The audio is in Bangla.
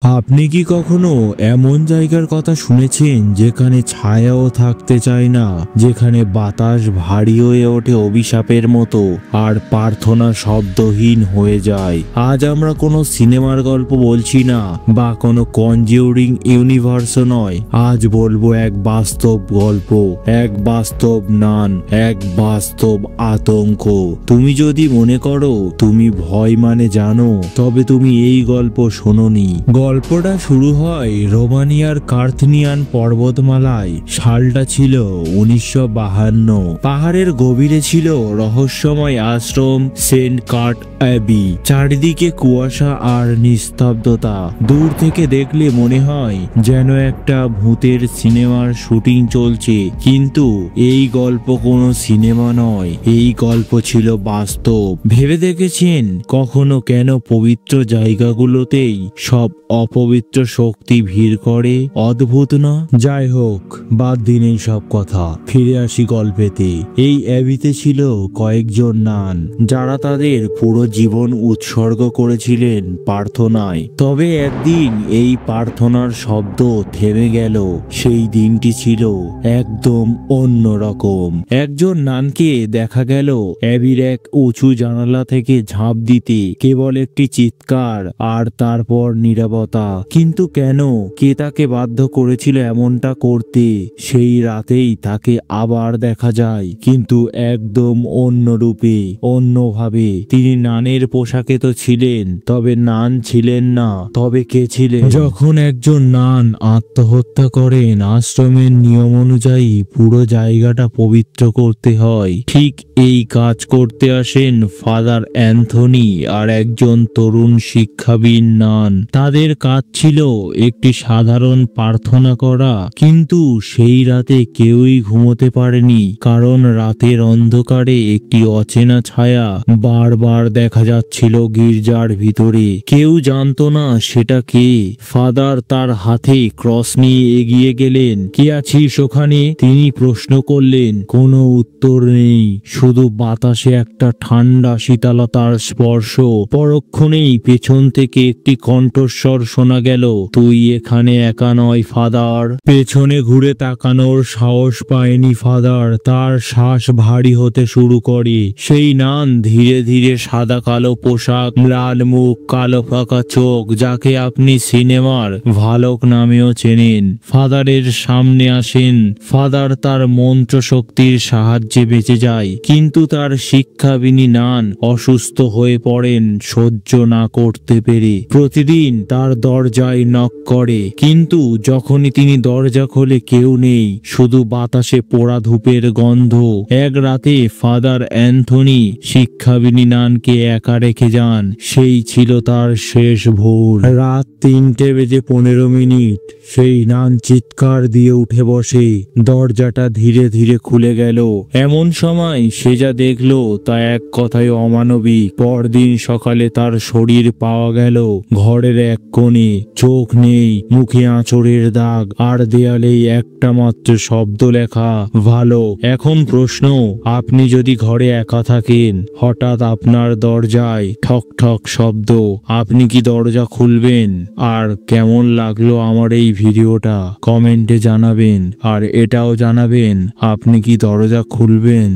আপনি কি কখনো এমন জায়গার কথা শুনেছেন যেখানে ছায়াও থাকতে চায় না, যেখানে বাতাস ভারী হয়ে ওঠে অভিশাপের মতো আর প্রার্থনা শব্দহীন হয়ে যায়? আজ আমরা কোনো সিনেমার গল্প বলছি না বা কোনো কনজিউরিং ইউনিভার্সও নয়। আজ বলবো এক বাস্তব গল্প, এক বাস্তব নান, এক বাস্তব আতঙ্ক। তুমি যদি মনে করো তুমি ভয় মানে জানো, তবে তুমি এই গল্প শোনোনি। গল্পটা শুরু হয় রোমানিয়ার কার্থনিয়ান পর্বতমালায়। সালটা ছিল 1952। পাহাড়ের গভীরে ছিল রহস্যময় আশ্রম সেন্ট কার্ট অ্যাবি। চারিদিকে কুয়াশা আর নিস্তব্ধতা। দূর থেকে দেখলে মনে হয় যেন একটা ভূতের সিনেমার শুটিং চলছে, কিন্তু এই গল্প কোনো সিনেমা নয়, এই গল্প ছিল বাস্তব। ভেবে দেখেছেন কখনো কেন পবিত্র জায়গাগুলোতেই সব অপবিত্র শক্তি ভিড় করে? অদ্ভুত না? যাই হোক, বাদ দিন এই সব কথা, ফিরে আসি গল্পেতে। এই অ্যাবিতে ছিল কয়েকজন নান যারা তাদের পুরো জীবন উৎসর্গ করেছিলেন প্রার্থনায়। তবে একদিন এই প্রার্থনার শব্দ থেমে গেল। সেই দিনটি ছিল একদম অন্যরকম। একজন নানকে দেখা গেল অ্যাবির এক উঁচু জানালা থেকে ঝাঁপ দিতে। কেবল একটি চিৎকার আর তারপর নীরবতা। কিন্তু কেন? কে তাকে বাধ্য করেছিল এমনটা করতে? সেই রাতেই তাকে আবার দেখা যায়, কিন্তু একদম অন্য রূপে, অন্যভাবে। তিনি নানের পোশাকে তো ছিলেন, তবে নান ছিলেন না। তবে কে ছিলেন? যখন একজন নান আত্মহত্যা করেন, আশ্রমের নিয়ম অনুযায়ী পুরো জায়গাটা পবিত্র করতে হয়। ঠিক এই কাজ করতে আসেন ফাদার অ্যান্থনি আর একজন তরুণ শিক্ষাবিদ নান। তাদের কাজ ছিল একটি সাধারণ প্রার্থনা করা, কিন্তু সেই রাতে কেউই ঘুমোতে পারেনি, কারণ রাতের অন্ধকারে একটি অচেনা ছায়া বারবার দেখা যাচ্ছিল গির্জার ভিতরে। কেউ জানতো না সেটা কে। ফাদার তার হাতে ক্রস নিয়ে এগিয়ে গেলেন। কে আছিস ওখানে? তিনি প্রশ্ন করলেন। কোনো উত্তর নেই, শুধু বাতাসে একটা ঠান্ডা শীতলতার স্পর্শ। পরক্ষণেই পেছন থেকে একটি কণ্ঠস্বর শোনা গেল, তুই এখানে একা নয় ফাদার। পেছনে ঘুরে তাকানোর সাহস পায়নি ফাদার। তার শ্বাস ভারী হতে শুরু করে। সেই নান ধীরে ধীরে সাদা কালো পোশাক, লাল মুখ, কালো ফাঁকা চোখ, যাকে আপনি সিনেমার ভালক নামেও চেনেন, ফাদারের সামনে আসেন। ফাদার তার মন্ত্র শক্তির সাহায্যে বেঁচে যায়, কিন্তু তার শিক্ষাবিনী নান অসুস্থ হয়ে পড়েন সহ্য না করতে পেরে। প্রতিদিন তার দরজায় নক করে, কিন্তু যখনই তিনি দরজা খোলে কেউ নেই, শুধু বাতাসে পোড়া ধূপের গন্ধ। এক রাতে ফাদার অ্যান্থনি শিক্ষাবিনী নানকে একা রেখে যান। সেই ছিল তার শেষ ভোর। রাত 3:15। সেই নান চিৎকার দিয়ে উঠে বসে। দরজাটা ধীরে ধীরে খুলে গেল। এমন সময় সে যা দেখলো তা এক কথায় অমানবিক। পরদিন সকালে তার শরীর পাওয়া গেল ঘরের এক কোণে। চোখ নেই, মুখে আঁচড়ের দাগ, আর দেয়ালেই একটা মাত্র শব্দ লেখা, ভালো। এখন প্রশ্ন, আপনি যদি ঘরে একা থাকেন, হঠাৎ আপনার দরজায় ঠক ঠক শব্দ, আপনি কি দরজা খুলবেন? আর কেমন লাগলো আমার এই ভিডিওটা কমেন্টে জানাবেন, আর এটাও জানাবেন আপনি কি দরজা খুলবেন।